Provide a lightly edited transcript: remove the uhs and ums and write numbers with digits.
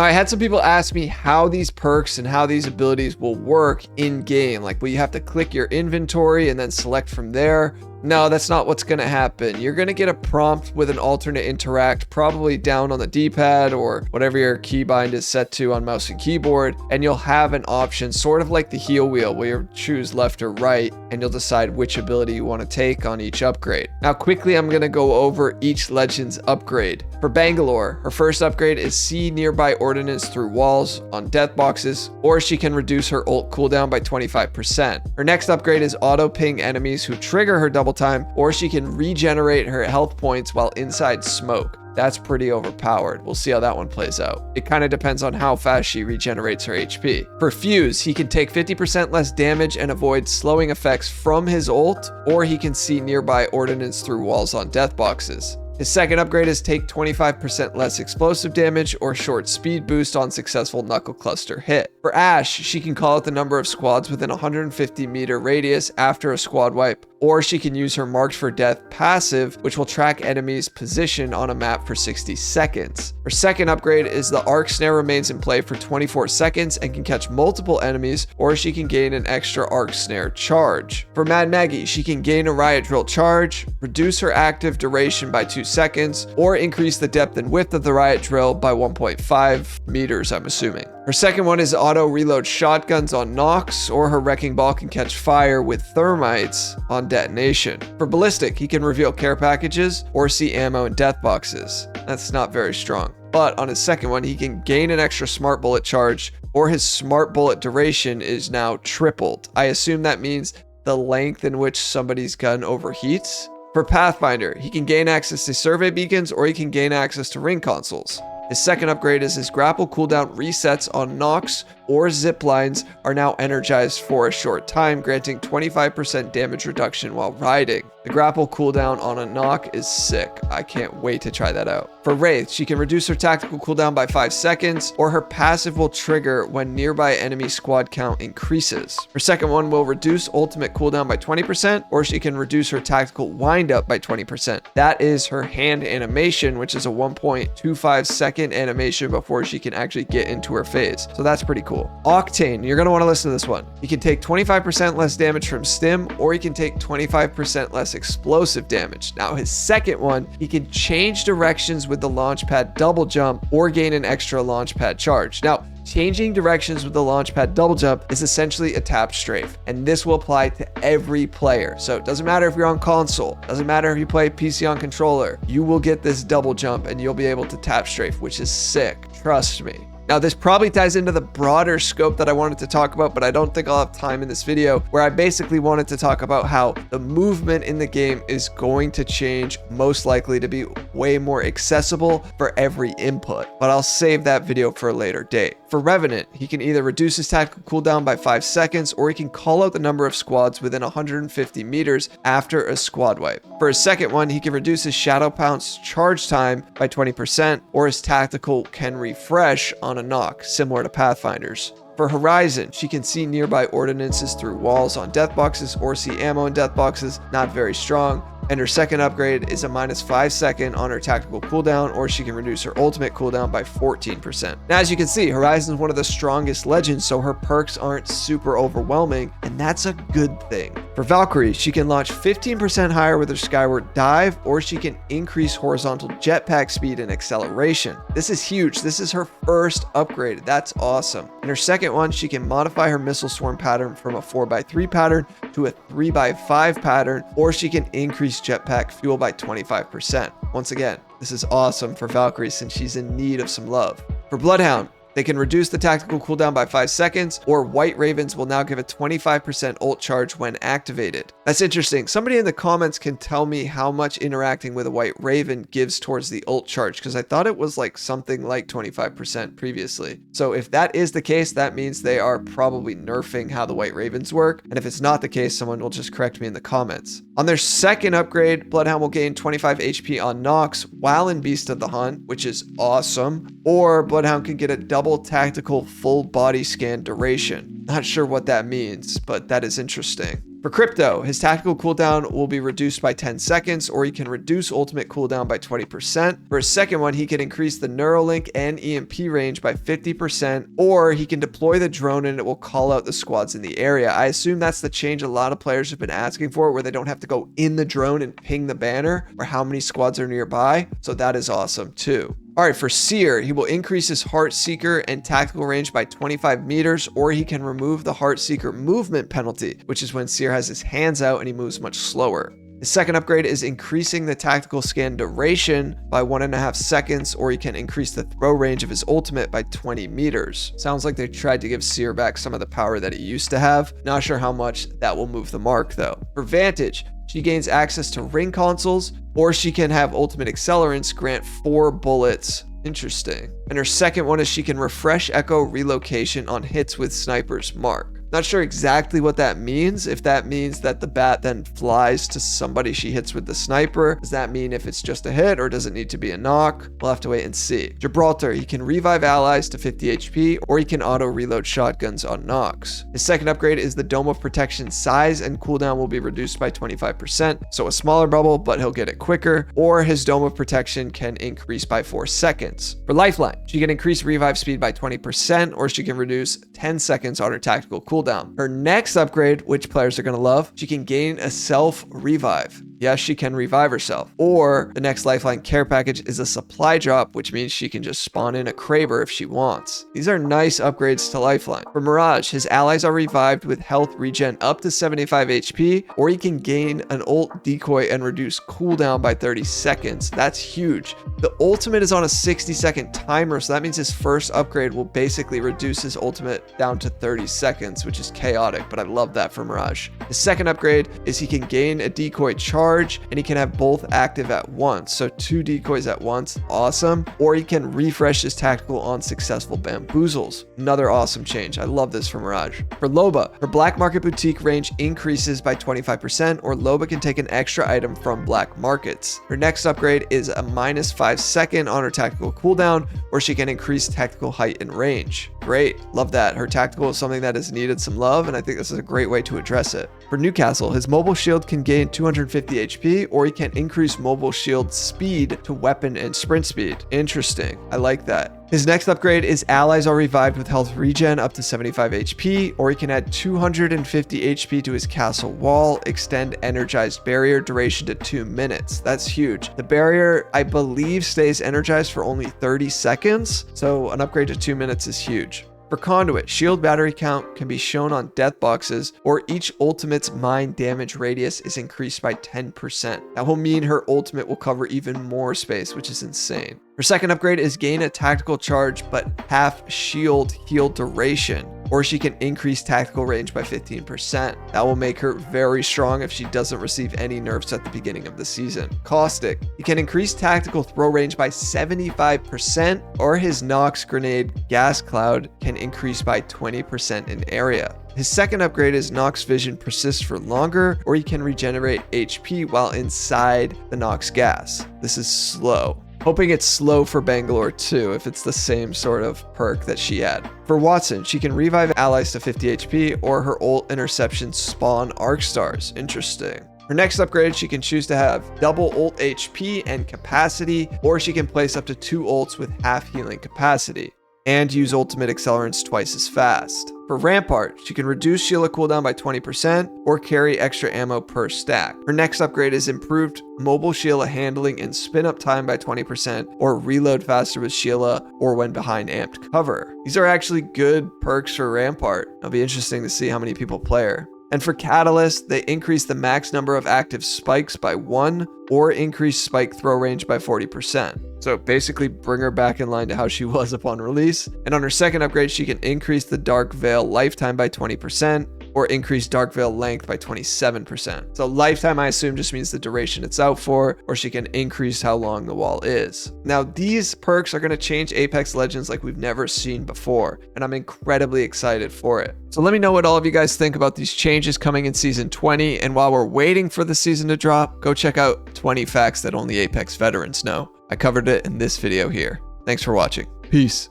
I had some people ask me how these perks and how these abilities will work in game. Like, will you have to click your inventory and then select from there? No, that's not what's going to happen. You're going to get a prompt with an alternate interact, probably down on the D-pad or whatever your keybind is set to on mouse and keyboard. And you'll have an option, sort of like the heal wheel, where you choose left or right, and you'll decide which ability you want to take on each upgrade. Now, quickly, I'm going to go over each legend's upgrade. For Bangalore, her first upgrade is see nearby ordnance through walls on death boxes, or she can reduce her ult cooldown by 25%. Her next upgrade is auto ping enemies who trigger her double time, or she can regenerate her health points while inside smoke. That's pretty overpowered. We'll see how that one plays out. It kind of depends on how fast she regenerates her HP. For Fuse, he can take 50% less damage and avoid slowing effects from his ult, or he can see nearby ordnance through walls on death boxes. His second upgrade is take 25% less explosive damage or short speed boost on successful knuckle cluster hit. For Ashe, she can call out the number of squads within 150 meter radius after a squad wipe, or she can use her marked for death passive, which will track enemies' position on a map for 60 seconds. Her second upgrade is the arc snare remains in play for 24 seconds and can catch multiple enemies, or she can gain an extra arc snare charge. For Mad Maggie, she can gain a riot drill charge, reduce her active duration by 2 seconds, or increase the depth and width of the riot drill by 1.5 meters, I'm assuming. Her second one is auto reload shotguns on Nox, or her wrecking ball can catch fire with thermites on detonation. For Ballistic, he can reveal care packages or see ammo in death boxes. That's not very strong. But on his second one, he can gain an extra smart bullet charge, or his smart bullet duration is now tripled. I assume that means the length in which somebody's gun overheats. For Pathfinder, he can gain access to survey beacons, or he can gain access to ring consoles. His second upgrade is his grapple cooldown resets on Nox or zip lines are now energized for a short time, granting 25% damage reduction while riding. The grapple cooldown on a knock is sick. I can't wait to try that out. For Wraith, she can reduce her tactical cooldown by 5 seconds, or her passive will trigger when nearby enemy squad count increases. Her second one will reduce ultimate cooldown by 20%, or she can reduce her tactical windup by 20%. That is her hand animation, which is a 1.25 second animation before she can actually get into her phase. So that's pretty cool. Octane, you're going to want to listen to this one. He can take 25% less damage from stim, or he can take 25% less explosive damage. Now his second one, he can change directions with the launch pad double jump or gain an extra launch pad charge. Now, changing directions with the launch pad double jump is essentially a tap strafe, and this will apply to every player. So it doesn't matter if you're on console, doesn't matter if you play PC on controller, you will get this double jump and you'll be able to tap strafe, which is sick. Trust me. Now, this probably ties into the broader scope that I wanted to talk about, but I don't think I'll have time in this video, where I basically wanted to talk about how the movement in the game is going to change, most likely to be way more accessible for every input, but I'll save that video for a later date. For Revenant, he can either reduce his tactical cooldown by 5 seconds, or he can call out the number of squads within 150 meters after a squad wipe. For his second one, he can reduce his Shadow Pounce charge time by 20%, or his tactical can refresh on a knock, similar to Pathfinder's. For Horizon, she can see nearby ordinances through walls on death boxes or see ammo in death boxes, not very strong. And her second upgrade is a -5 second on her tactical cooldown, or she can reduce her ultimate cooldown by 14%. Now, as you can see, Horizon is one of the strongest legends, so her perks aren't super overwhelming, and that's a good thing. For Valkyrie, she can launch 15% higher with her skyward dive, or she can increase horizontal jetpack speed and acceleration. This is huge. This is her first upgrade. That's awesome. In her second one, she can modify her missile swarm pattern from a 4x3 pattern to a 3x5 pattern, or she can increase jetpack fuel by 25%. Once again, this is awesome for Valkyrie since she's in need of some love. For Bloodhound, they can reduce the tactical cooldown by 5 seconds, or White Ravens will now give a 25% ult charge when activated. That's interesting. Somebody in the comments can tell me how much interacting with a White Raven gives towards the ult charge, because I thought it was like something like 25% previously. So if that is the case, that means they are probably nerfing how the White Ravens work. And if it's not the case, someone will just correct me in the comments. On their second upgrade, Bloodhound will gain 25 HP on Nox while in Beast of the Hunt, which is awesome. Or Bloodhound can get a double tactical full body scan duration. Not sure what that means, but that is interesting. For Crypto, his tactical cooldown will be reduced by 10 seconds, or he can reduce ultimate cooldown by 20%. For his second one, he can increase the Neuralink and EMP range by 50%, or he can deploy the drone and it will call out the squads in the area. I assume that's the change a lot of players have been asking for, where they don't have to go in the drone and ping the banner or how many squads are nearby. So that is awesome too. All right, for Seer, he will increase his Heart Seeker and tactical range by 25 meters, or he can remove the Heart Seeker movement penalty, which is when Seer has his hands out and he moves much slower. His second upgrade is increasing the tactical scan duration by 1.5 seconds, or he can increase the throw range of his ultimate by 20 meters. Sounds like they tried to give Seer back some of the power that he used to have. Not sure how much that will move the mark though. For Vantage, she gains access to ring consoles, or she can have ultimate accelerants grant 4 bullets. Interesting. And her second one is she can refresh echo relocation on hits with sniper's mark. Not sure exactly what that means. If that means that the bat then flies to somebody she hits with the sniper, does that mean if it's just a hit, or does it need to be a knock? We'll have to wait and see. Gibraltar, he can revive allies to 50 HP, or he can auto reload shotguns on knocks. His second upgrade is the Dome of Protection size and cooldown will be reduced by 25%, so a smaller bubble, but he'll get it quicker, or his Dome of Protection can increase by 4 seconds. For Lifeline, she can increase revive speed by 20%, or she can reduce 10 seconds on her tactical cooldown. Her next upgrade, which players are going to love, she can gain a self revive. Yes, she can revive herself. Or the next Lifeline care package is a supply drop, which means she can just spawn in a Kraber if she wants. These are nice upgrades to Lifeline. For Mirage, his allies are revived with health regen up to 75 HP, or he can gain an ult decoy and reduce cooldown by 30 seconds. That's huge. The ultimate is on a 60-second timer, so that means his first upgrade will basically reduce his ultimate down to 30 seconds, which is chaotic, but I love that for Mirage. His second upgrade is he can gain a decoy charge, and he can have both active at once. So 2 decoys at once, awesome. Or he can refresh his tactical on successful bamboozles. Another awesome change. I love this for Mirage. For Loba, her Black Market Boutique range increases by 25%, or Loba can take an extra item from black markets. Her next upgrade is a -5 second on her tactical cooldown, or she can increase tactical height and range. Great, love that. Her tactical is something that has needed some love, and I think this is a great way to address it. For Newcastle, his mobile shield can gain 250 HP, or he can increase mobile shield speed to weapon and sprint speed. Interesting, I like that. His next upgrade is allies are revived with health regen up to 75 HP, or he can add 250 HP to his castle wall, extend energized barrier duration to 2 minutes. That's huge. The barrier, I believe, stays energized for only 30 seconds, so an upgrade to 2 minutes is huge. For Conduit, shield battery count can be shown on death boxes, or each ultimate's mine damage radius is increased by 10%. That will mean her ultimate will cover even more space, which is insane. Her second upgrade is gain a tactical charge, but half shield heal duration, or she can increase tactical range by 15%. That will make her very strong if she doesn't receive any nerfs at the beginning of the season. Caustic, he can increase tactical throw range by 75%, or his Nox grenade gas cloud can increase by 20% in area. His second upgrade is Nox Vision persists for longer, or he can regenerate HP while inside the Nox gas. This is slow. Hoping it's slow for Bangalore too, if it's the same sort of perk that she had. For Watson, she can revive allies to 50 HP, or her ult interceptions spawn arc stars. Interesting. Her next upgrade, she can choose to have double ult HP and capacity, or she can place up to 2 ults with half healing capacity, and use ultimate accelerants twice as fast. For Rampart, she can reduce Sheila cooldown by 20%, or carry extra ammo per stack. Her next upgrade is improved mobile Sheila handling and spin up time by 20%, or reload faster with Sheila, or when behind amped cover. These are actually good perks for Rampart. It'll be interesting to see how many people play her. And for Catalyst, they increase the max number of active spikes by 1, or increase spike throw range by 40%. So basically bring her back in line to how she was upon release. And on her second upgrade, she can increase the Dark Veil lifetime by 20%, or increase Dark Veil length by 27%. So lifetime, I assume, just means the duration it's out for, or she can increase how long the wall is. Now, these perks are going to change Apex Legends like we've never seen before, and I'm incredibly excited for it. So let me know what all of you guys think about these changes coming in Season 20, and while we're waiting for the season to drop, go check out 20 facts that only Apex veterans know. I covered it in this video here. Thanks for watching. Peace.